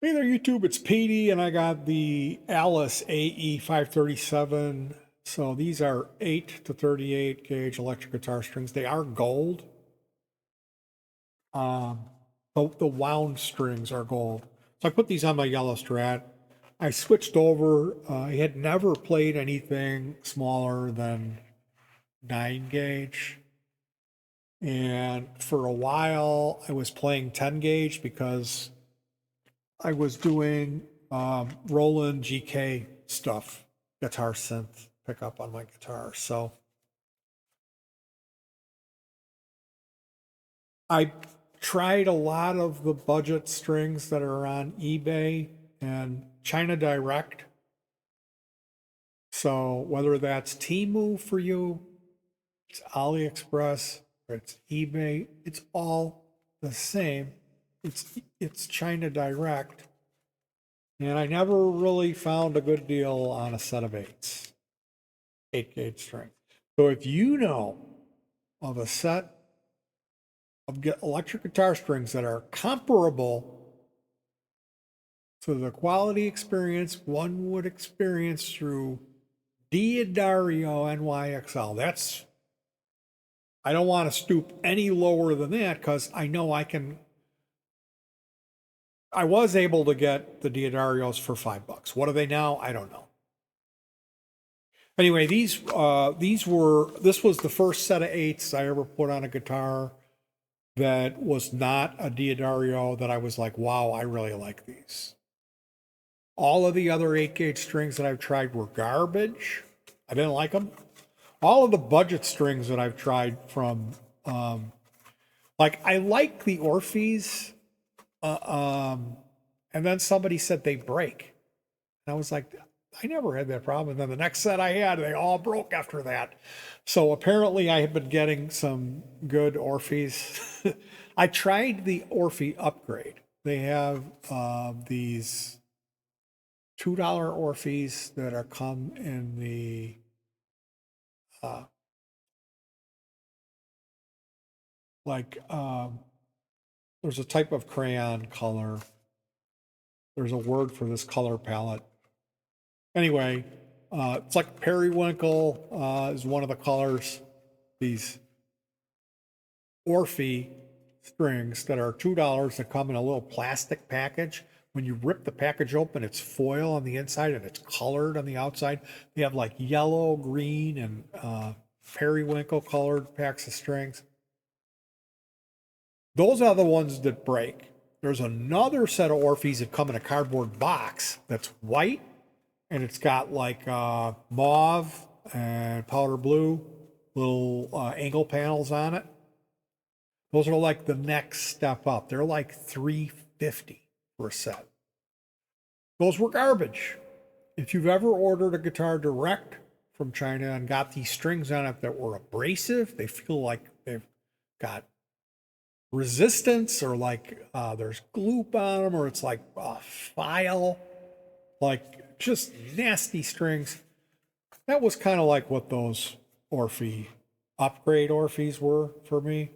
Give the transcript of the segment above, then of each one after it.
Hey there, YouTube. It's Petey, and I got the Alice ae537. So these are 8 to 38 gauge electric guitar strings. They are gold. Um, the wound strings are gold. So I put these on my yellow Strat. I switched over. I had never played anything smaller than 9 gauge. And for a while, I was playing 10 gauge because I was doing Roland GK stuff, guitar synth pickup on my guitar. So I tried a lot of the budget strings that are on eBay and China Direct. So whether that's Temu for you, it's AliExpress, or it's eBay, it's all the same. It's China Direct. And I never really found a good deal on a set of eights, 8 gauge string. So if you know of a set of electric guitar strings that are comparable to the quality experience one would experience through D'Addario NYXL, I don't want to stoop any lower than that because I know I was able to get the D'Addarios for $5. What are they now? I don't know. Anyway, this was the first set of eights I ever put on a guitar that was not a D'Addario that I was like, wow, I really like these. All of the other 8 gauge strings that I've tried were garbage. I didn't like them. All of the budget strings that I've tried from, I like the Orpheus, and then somebody said they break. And I was like, I never had that problem. And then the next set I had, they all broke after that. So apparently I have been getting some good Orpheus. I tried the Orphe upgrade. They have these $2 Orpheus that are come in the uh, there's a type of crayon color. There's a word for this color palette. Anyway, it's like periwinkle is one of the colors. These Orphe strings that are $2 that come in a little plastic package. When you rip the package open, it's foil on the inside and it's colored on the outside. They have like yellow, green, and periwinkle colored packs of strings. Those are the ones that break. There's another set of Orpheus that come in a cardboard box that's white and it's got like mauve and powder blue little angle panels on it. Those are like the next step up. They're like $350 for a set. Those were garbage. If you've ever ordered a guitar direct from China and got these strings on it that were abrasive, they feel like they've got resistance or like there's gloop on them or it's like a file, like just nasty strings. That was kind of like what those Orphe upgrade Orpheus were for me.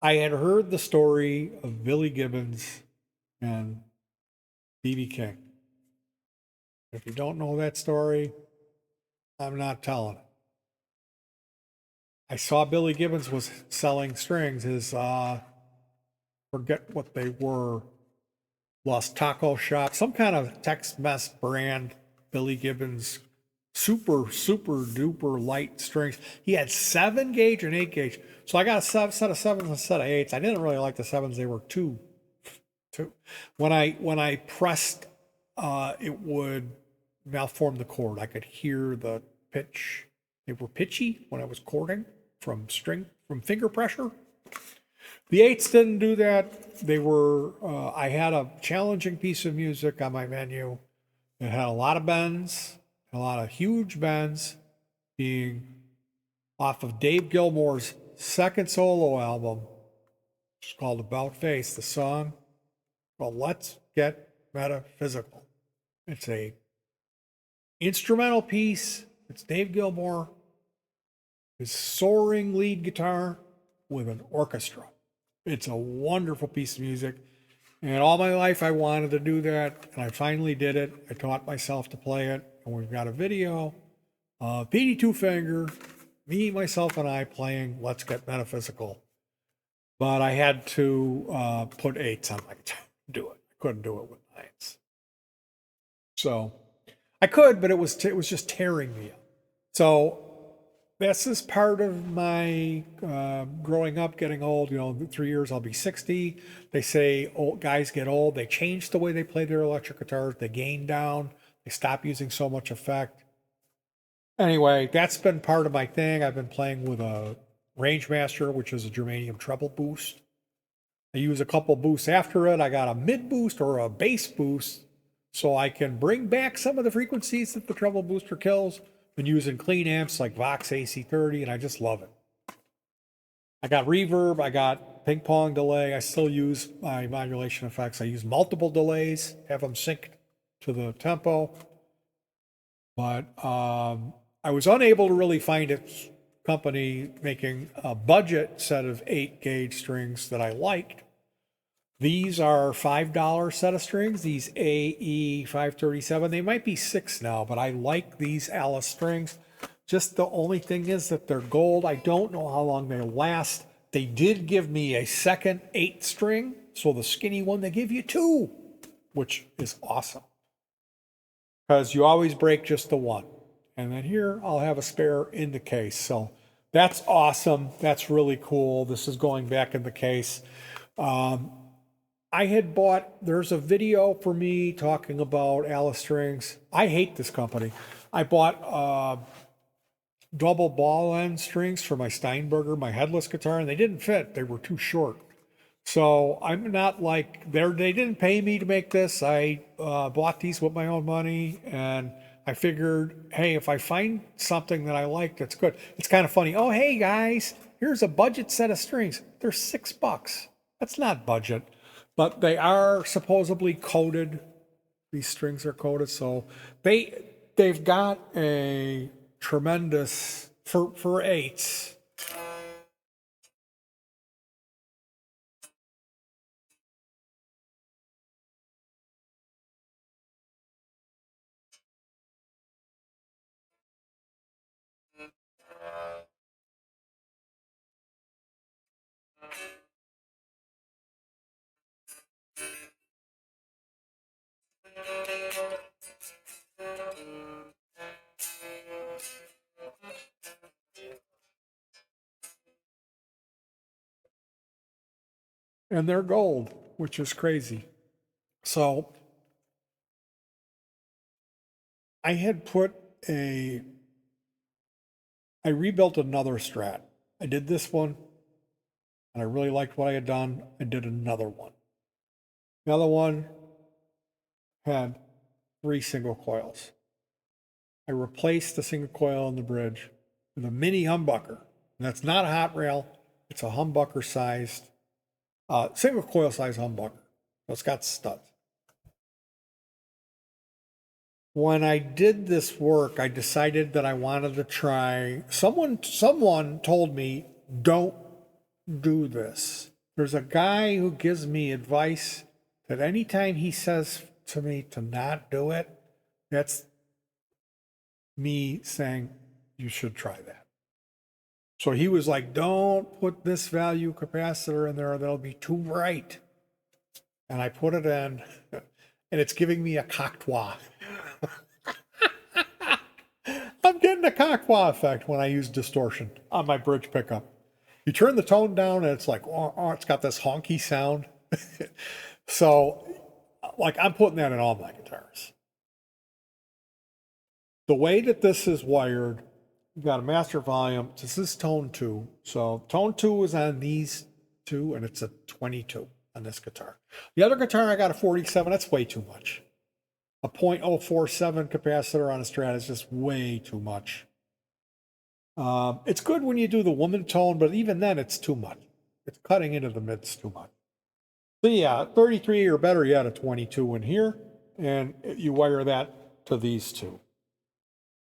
I had heard the story of Billy Gibbons and B.B. King. If you don't know that story, I'm not telling it. I saw Billy Gibbons was selling strings. His forget what they were, Los Taco Shop, some kind of Tex-Mex brand. Billy Gibbons, super duper light strings. He had 7 gauge and 8 gauge. So I got a set of sevens and a set of eights. I didn't really like the sevens. They were too. When I pressed, it would malform the chord. I could hear the pitch. They were pitchy when I was chording from finger pressure. The eights didn't do that. They were. I had a challenging piece of music on my menu. It had a lot of bends, a lot of huge bends, being off of Dave Gilmour's second solo album, which is called About Face. The song, well, Let's Get Metaphysical. It's a instrumental piece. It's Dave Gilmour, his soaring lead guitar with an orchestra. It's a wonderful piece of music. And all my life I wanted to do that, and I finally did it. I taught myself to play it, and we've got a video of Petey Two Finger, me, myself, and I playing Let's Get Metaphysical. But I had to put eights on my guitar to do it. I couldn't do it with nines. So I could, but it was just tearing me up. So this is part of my growing up, getting old. You know, in 3 years I'll be 60. They say old guys get old. They change the way they play their electric guitars. They gain down. They stop using so much effect. Anyway, that's been part of my thing. I've been playing with a Rangemaster, which is a germanium treble boost. I use a couple boosts after it. I got a mid boost or a bass boost, so I can bring back some of the frequencies that the treble booster kills. Been using clean amps like Vox ae537, and I just love it. I got reverb, I got ping pong delay. I still use my modulation effects. I use multiple delays, have them synced to the tempo. But I was unable to really find a company making a budget set of 8-gauge strings that I liked. These are $5 set of strings, these ae537. They might be $6 now, but I like these Alice strings. Just the only thing is that they're gold. I don't know how long they'll last. They did give me a second 8 string, so the skinny one, they give you 2, which is awesome. Because you always break just the one. And then here, I'll have a spare in the case. So that's awesome. That's really cool. This is going back in the case. I had bought, there's a video for me talking about Alice strings. I hate this company. I bought double ball end strings for my Steinberger, my headless guitar, and they didn't fit. They were too short. So I'm not like, they didn't pay me to make this. I bought these with my own money, and I figured, hey, if I find something that I like that's good. It's kind of funny. Oh, hey guys, here's a budget set of strings. They're $6. That's not budget. But they are supposedly coated. These strings are coated, so they've got a tremendous for eights. And they're gold, which is crazy. So I had I rebuilt another Strat. I did this one, and I really liked what I had done. I did another one. The other one had 3 single coils. I replaced the single coil on the bridge with a mini humbucker. And that's not a hot rail. It's a humbucker sized, single coil size humbucker. So it's got studs. When I did this work, I decided that I wanted to try, someone told me, don't do this. There's a guy who gives me advice that anytime he says to me to not do it, that's me saying, you should try that. So he was like, don't put this value capacitor in there, that'll be too bright. And I put it in, and it's giving me a coctois. I'm getting a coctois effect when I use distortion on my bridge pickup. You turn the tone down, and it's like, oh, it's got this honky sound. So, like, I'm putting that in all my guitars. The way that this is wired, you've got a master volume. This is tone 2. So tone 2 is on these 2, and it's a 22 on this guitar. The other guitar, I got a 47. That's way too much. A .047 capacitor on a Strat is just way too much. It's good when you do the woman tone, but even then it's too much. It's cutting into the mids too much. So yeah, 33 or better yet, a 22 in here, and you wire that to these 2.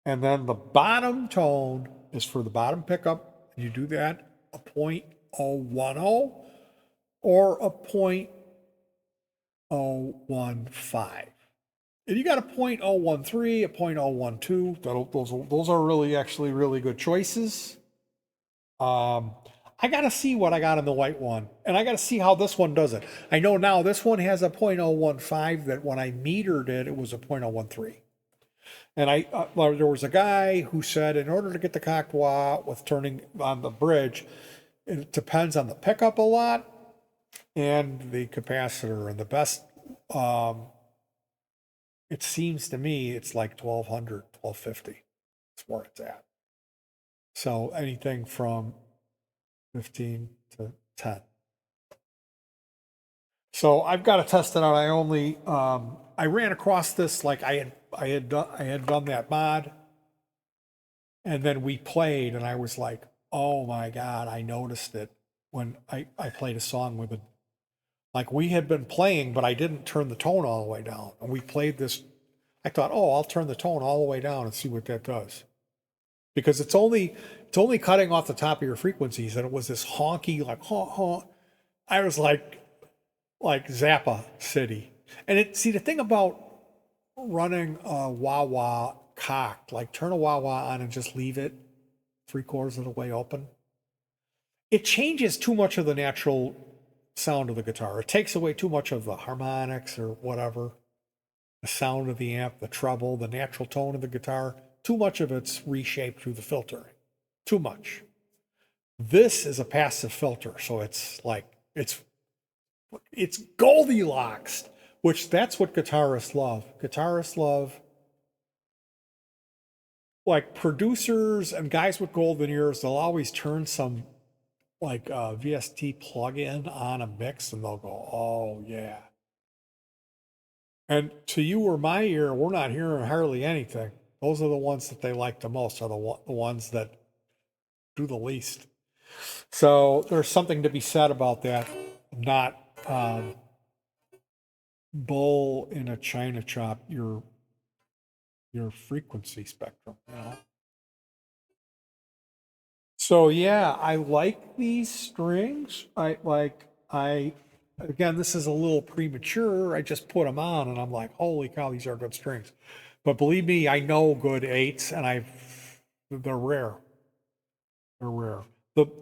And then the bottom tone is for the bottom pickup. You do that a .010 or a .015. And you got a .013, a .012. Those are really actually really good choices. I got to see what I got in the white one, and I got to see how this one does it. I know now this one has a .015 that when I metered it, it was a .013. And there was a guy who said in order to get the Kakwa with turning on the bridge, it depends on the pickup a lot and the capacitor. And the best, it seems to me, it's like 1200, 1250. That's where it's at. So anything from 15 to 10. So I've got to test it out. I ran across this, like I had done that mod, and then we played, and I was like, oh my God, I noticed it when I played a song with it. Like we had been playing, but I didn't turn the tone all the way down. And we played this. I thought, oh, I'll turn the tone all the way down and see what that does. Because it's only cutting off the top of your frequencies, and it was this honky, like honk. I was like Zappa City. And the thing about running a wah-wah cocked, like turn a wah-wah on and just leave it 3/4 of the way open, it changes too much of the natural sound of the guitar. It takes away too much of the harmonics or whatever, the sound of the amp, the treble, the natural tone of the guitar. Too much of it's reshaped through the filter. Too much. This is a passive filter, so it's Goldilocks, which that's what guitarists love. Guitarists love, like producers and guys with golden ears, they'll always turn some like VST plug-in on a mix and they'll go, oh yeah. And to you or my ear, we're not hearing hardly anything. Those are the ones that they like the most, are the ones that do the least. So there's something to be said about that, not bull in a china shop your frequency spectrum, you know. So yeah, I like these strings. Again, this is a little premature. I just put them on and I'm like, holy cow, these are good strings. But believe me, I know good eights, and they're rare. They're rare.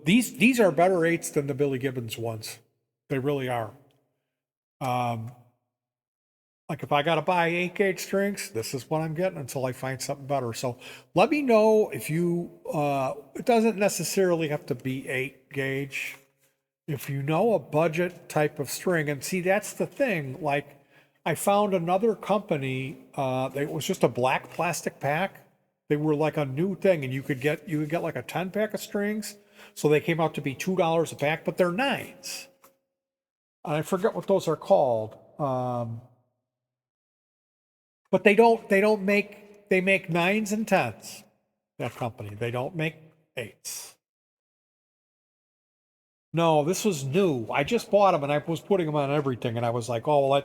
These are better eights than the Billy Gibbons ones. They really are. Like if I got to buy 8-gauge strings, this is what I'm getting until I find something better. So let me know if it doesn't necessarily have to be 8-gauge. If you know a budget type of string, and see, that's the thing. Like I found another company, it was just a black plastic pack. They were like a new thing, and you could get like a 10-pack of strings. So they came out to be $2 a pack, but they're 9s. I forget what those are called. But they make 9s and 10s, that company. They don't make 8s. No, this was new. I just bought them and I was putting them on everything, and I was like, oh, well,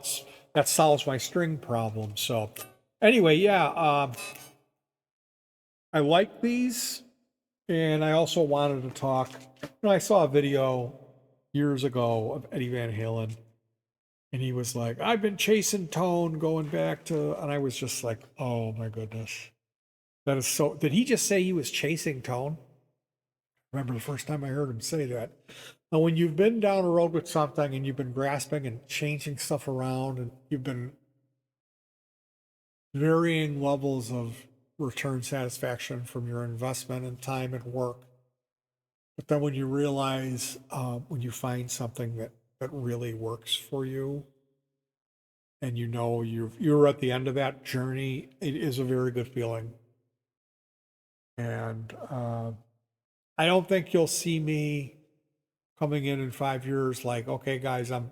that solves my string problem. So anyway, yeah, I like these, and I also wanted to talk. I saw a video years ago of Eddie Van Halen, and he was like, I've been chasing tone going back to, and I was just like, oh my goodness. That is so, did he just say he was chasing tone? I remember the first time I heard him say that. Now, when you've been down a road with something and you've been grasping and changing stuff around, and you've been varying levels of return satisfaction from your investment and time and work, but then when you realize, when you find something that really works for you, and you know you're at the end of that journey, it is a very good feeling. And I don't think you'll see me coming in 5 years like, okay, guys, I'm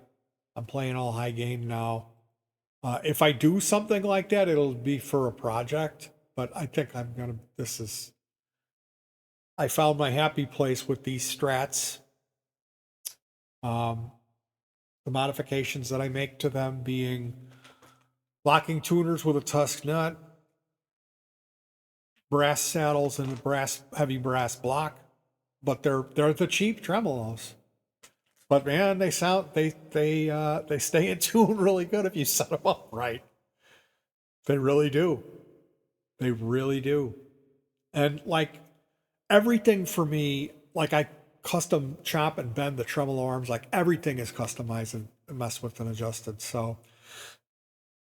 playing all high gain now. If I do something like that, it'll be for a project. But I think I found my happy place with these Strats. The modifications that I make to them being locking tuners with a tusk nut, brass saddles and a heavy brass block, but they're the cheap tremolos. But man, they sound they stay in tune really good if you set them up right. They really do. They really do. And like everything for me, like I custom chop and bend the tremolo arms, like everything is customized and messed with and adjusted. So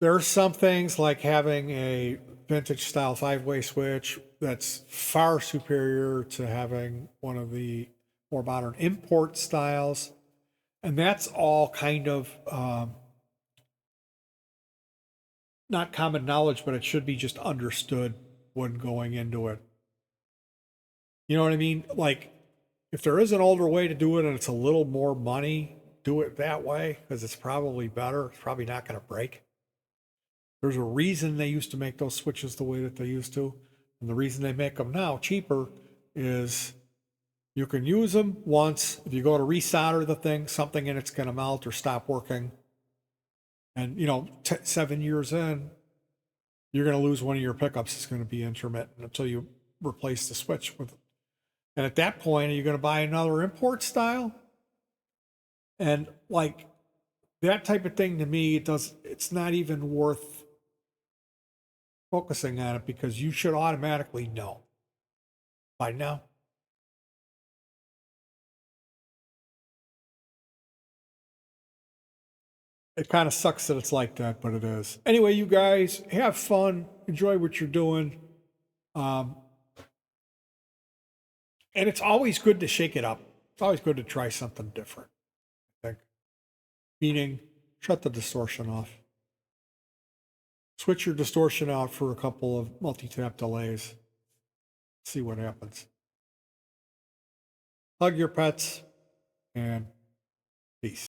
there are some things like having a vintage style 5-way switch that's far superior to having one of the more modern import styles. And that's all kind of not common knowledge, but it should be just understood when going into it. You know what I mean? Like, if there is an older way to do it and it's a little more money, do it that way because it's probably better. It's probably not going to break. There's a reason they used to make those switches the way that they used to. And the reason they make them now cheaper is you can use them once. If you go to resolder the thing, something in it's going to melt or stop working. And, 7 years in, you're going to lose one of your pickups. It's going to be intermittent until you replace the switch with. And at that point, are you going to buy another import style? And like that type of thing to me, it's not even worth focusing on it because you should automatically know by now. It kind of sucks that it's like that, but it is. Anyway, you guys have fun, enjoy what you're doing. Um, and it's always good to shake it up. It's always good to try something different, I think. Meaning, shut the distortion off. Switch your distortion out for a couple of multi-tap delays. See what happens. Hug your pets and peace.